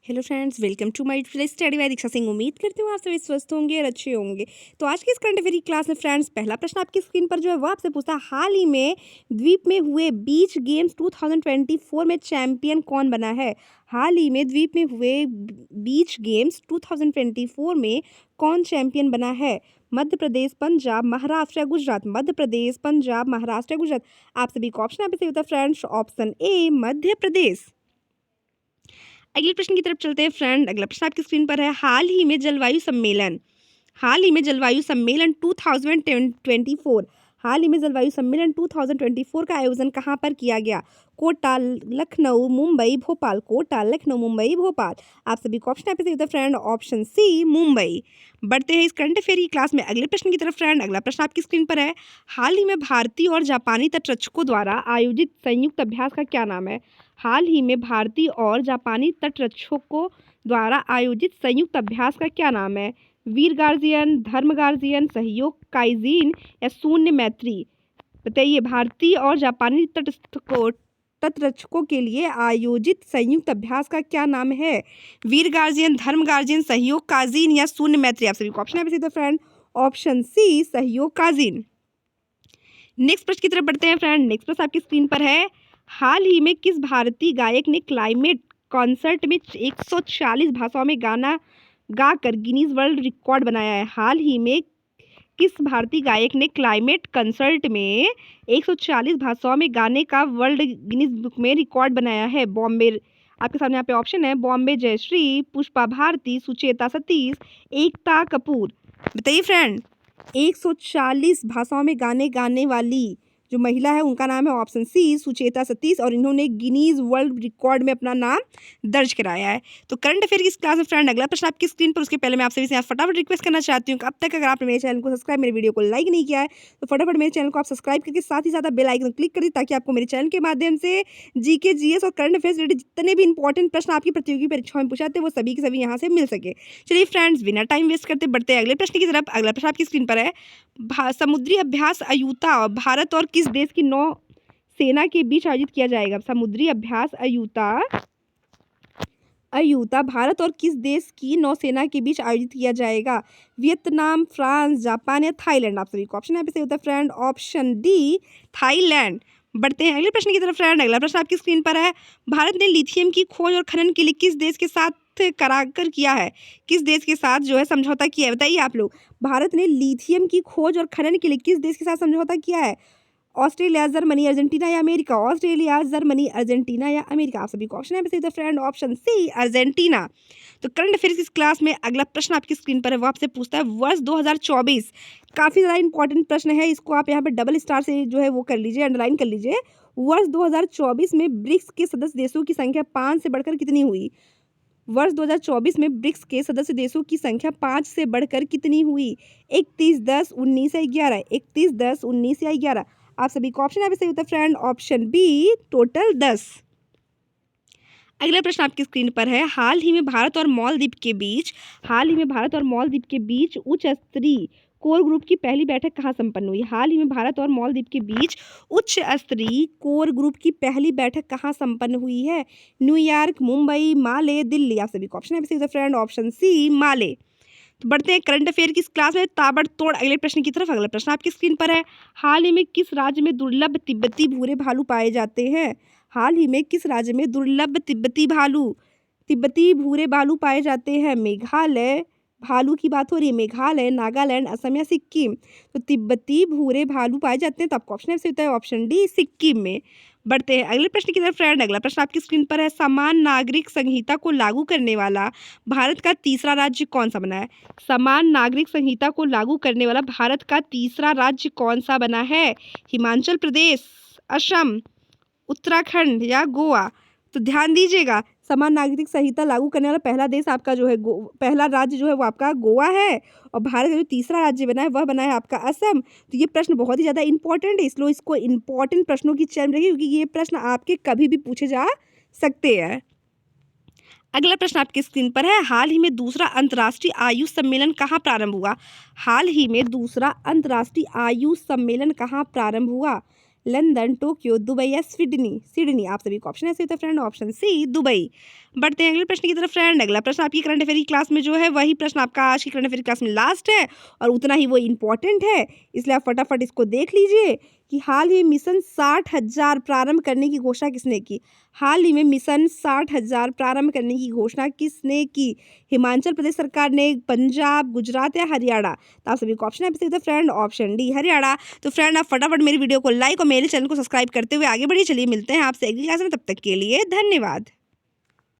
Hello friends, welcome to my study by Diksha Singh. उम्मीद करती हूँ आप सभी स्वस्थ होंगे और अच्छे होंगे। तो आज की इस करंट अफेयर की क्लास में फ्रेंड्स, पहला प्रश्न आपकी स्क्रीन पर जो है वो आपसे पूछता है, हाल ही में द्वीप में हुए बीच गेम्स 2024 में चैंपियन कौन बना है। हाल ही में द्वीप में हुए बीच गेम्स 2024 में कौन चैंपियन बना है। मध्य प्रदेश, पंजाब, महाराष्ट्र या गुजरात। मध्य प्रदेश, पंजाब, महाराष्ट्र या गुजरात। आप सभी का ऑप्शन यहाँ पे सही होता है friends, option A Madhya Pradesh. अगले प्रश्न की तरफ चलते हैं फ्रेंड। अगला प्रश्न आपकी स्क्रीन पर है, हाल ही में जलवायु सम्मेलन 2024 हाल ही में जलवायु सम्मेलन 2024 का आयोजन कहाँ पर किया गया। कोटा, लखनऊ, मुंबई, भोपाल। कोटा, लखनऊ, मुंबई, भोपाल। आप सभी को ऑप्शन यहाँ पे सही होता है फ्रेंड, ऑप्शन सी मुंबई। बढ़ते हैं इस करंट अफेयर की क्लास में अगले प्रश्न की तरफ फ्रेंड। अगला प्रश्न आपकी स्क्रीन पर है, हाल ही में भारतीय और जापानी तटरक्षकों द्वारा आयोजित संयुक्त अभ्यास का क्या नाम है। हाल ही में भारतीय और जापानी तटरक्षकों द्वारा आयोजित संयुक्त अभ्यास का क्या नाम है। वीर गार्जियन, धर्म गार्जियन, सहयोग काइजीन या शून्य मैत्री। बताइए, भारतीय और जापानी तटरक्षकों के लिए आयोजित संयुक्त अभ्यास का क्या नाम है। वीर गार्जियन, धर्म गार्जियन, सहयोग काजीन या शून्य मैत्री। आप सभी को ऑप्शन है फ्रेंड, ऑप्शन सी सहयोग काजीन। नेक्स्ट प्रश्न की तरफ बढ़ते हैं फ्रेंड। नेक्स्ट प्रश्न आपकी स्क्रीन पर है, हाल ही में किस भारतीय गायक ने क्लाइमेट कॉन्सर्ट में 140 भाषाओं में गाना गाकर गिनीज वर्ल्ड रिकॉर्ड बनाया है। हाल ही में किस भारतीय गायक ने क्लाइमेट कंसर्ट में 140 भाषाओं में गाने का वर्ल्ड गिनीज बुक में रिकॉर्ड बनाया है। बॉम्बे, आपके सामने यहाँ पे ऑप्शन है, बॉम्बे जयश्री, पुष्पा भारती, सुचेता सतीश, एकता कपूर। बताइए फ्रेंड, 140 भाषाओं में गाने गाने वाली जो महिला है उनका नाम है ऑप्शन सी सुचेता सतीश, और इन्होंने गिनीज वर्ल्ड रिकॉर्ड में अपना नाम दर्ज कराया है। तो करंट अफेयर की इस क्लास में फ्रेंड अगला प्रश्न आपकी स्क्रीन पर। उसके पहले मैं आपसे यहाँ फटाफट रिक्वेस्ट करना चाहती हूँ कि अब तक अगर आपने मेरे चैनल को सब्सक्राइब, मेरे वीडियो को लाइक नहीं किया है तो फटाफट मेरे चैनल को आप सब्सक्राइब करके साथ ही साथ बेल आइकन क्लिक करिए, ताकि आपको मेरे चैनल के माध्यम से जीके, जीएस और करंट अफेयर रिलेटेड जितने भी इंपॉर्टेंट प्रश्न आपकी प्रतियोगी परीक्षाओं में पूछाते हैं वो सभी के सभी यहाँ से मिल सके। चलिए फ्रेंड्स, बिना टाइम वेस्ट करते बढ़ते हैं अगले प्रश्न की तरफ। अगला प्रश्न आपकी स्क्रीन पर है, समुद्री अभ्यास अयूता भारत और किस देश की नौ सेना के बीच आयोजित किया जाएगा। समुद्री अभ्यास अयूता भारत और किस देश की नौसेना के बीच आयोजित किया जाएगा। वियतनाम, फ्रांस, जापान या थाईलैंड। आप सभी को ऑप्शन यहाँ पे सही होता है फ्रेंड, ऑप्शन डी थाईलैंड। बढ़ते हैं अगले प्रश्न की तरफ फ्रेंड। अगला प्रश्न आपकी स्क्रीन पर है, भारत ने लिथियम की खोज और खनन के लिए किस देश के साथ करार किया है। किस देश के साथ जो है समझौता किया है, बताइए आप लोग। भारत ने लिथियम की खोज और खनन के लिए किस देश के साथ समझौता किया है। ऑस्ट्रेलिया, जर्मनी, अर्जेंटीना या अमेरिका। ऑस्ट्रेलिया, जर्मनी, अर्जेंटीना या अमेरिका। आप सभी को ऑप्शन है फ्रेंड, ऑप्शन सी अर्जेंटीना। तो करंट अफेयर्स इस क्लास में अगला प्रश्न आपकी स्क्रीन पर है, वो आपसे पूछता है, वर्ष 2024 काफ़ी ज़्यादा इंपॉर्टेंट प्रश्न है, इसको आप यहाँ पे डबल स्टार से जो है वो कर लीजिए, अंडरलाइन कर लीजिए। वर्ष 2024 में ब्रिक्स के सदस्य देशों की संख्या 5 से बढ़कर कितनी हुई। वर्ष 2024 में ब्रिक्स के सदस्य देशों की संख्या 5 से बढ़कर कितनी हुई। 31, 10, 19 या 11। 31, 10, 19 या 11। आप सभी को ऑप्शन यहाँ पे सही होता है फ्रेंड, ऑप्शन बी टोटल 10। अगला प्रश्न आपकी स्क्रीन पर है, हाल ही में भारत और मालदीव के बीच उच्च स्तरीय कोर ग्रुप की पहली बैठक कहाँ संपन्न हुई। हाल ही में भारत और मालदीव के बीच उच्च स्तरीय कोर ग्रुप की पहली बैठक कहाँ संपन्न हुई है। न्यूयॉर्क, मुंबई, माले, दिल्ली। आप सभी को ऑप्शन है सही फ्रेंड, ऑप्शन सी माले। तो बढ़ते हैं करंट अफेयर की इस क्लास में ताबड़तोड़ अगले प्रश्न की तरफ। अगला प्रश्न आपकी स्क्रीन पर है, हाल ही में किस राज्य में दुर्लभ तिब्बती भूरे भालू पाए जाते हैं। हाल ही में किस राज्य में दुर्लभ तिब्बती भूरे भालू पाए जाते हैं। मेघालय, भालू की बात हो रही है, मेघालय, नागालैंड, असम या सिक्किम। तो तिब्बती भूरे भालू पाए जाते हैं, तो आपको ऑप्शन से होता है ऑप्शन डी सिक्किम में। बढ़ते हैं अगले प्रश्न की तरफ फ्रेंड। अगला प्रश्न आपकी स्क्रीन पर है, समान नागरिक संहिता को लागू करने वाला भारत का तीसरा राज्य कौन सा बना है। समान नागरिक संहिता को लागू करने वाला भारत का तीसरा राज्य कौन सा बना है। हिमाचल प्रदेश, असम, उत्तराखंड या गोवा। तो ध्यान दीजिएगा, समान नागरिक संहिता लागू करने वाला पहला देश आपका जो है पहला राज्य जो है वो आपका गोवा है, और भारत का जो तीसरा राज्य बना है वह बना है आपका असम। तो ये प्रश्न बहुत ही ज़्यादा इंपॉर्टेंट है, इसलिए इसको इंपॉर्टेंट प्रश्नों की चयन रखिए, क्योंकि ये प्रश्न आपके कभी भी पूछे जा सकते हैं। अगला प्रश्न आपकी स्क्रीन पर है, हाल ही में दूसरा अंतर्राष्ट्रीय आयुष सम्मेलन कहाँ प्रारंभ हुआ। हाल ही में दूसरा अंतर्राष्ट्रीय आयुष सम्मेलन कहाँ प्रारंभ हुआ। लंदन, टोक्यो, दुबई या सिडनी? सिडनी। आप सभी का ऑप्शन ऐसे होता है फ्रेंड, ऑप्शन सी दुबई। बढ़ते हैं अगले प्रश्न की तरफ फ्रेंड। अगला प्रश्न आपकी करंट अफेयर की क्लास में जो है वही प्रश्न आपका आज की करंट अफेयर क्लास में लास्ट है और उतना ही वो इम्पोर्टेंट है, इसलिए आप फटाफट इसको देख लीजिए कि हाल ही मिशन 60,000 प्रारंभ करने की घोषणा किसने की? हाल ही में मिशन 60,000 प्रारंभ करने की घोषणा किसने की? हिमाचल प्रदेश सरकार ने, पंजाब, गुजरात या हरियाणा? तो आप सभी को ऑप्शन है फ्रेंड, ऑप्शन डी हरियाणा। तो फ्रेंड आप फटाफट मेरी वीडियो को लाइक और मेरे चैनल को सब्सक्राइब करते हुए आगे बढ़िए। चलिए मिलते हैं आपसे अगली क्लास में, तब तक के लिए धन्यवाद।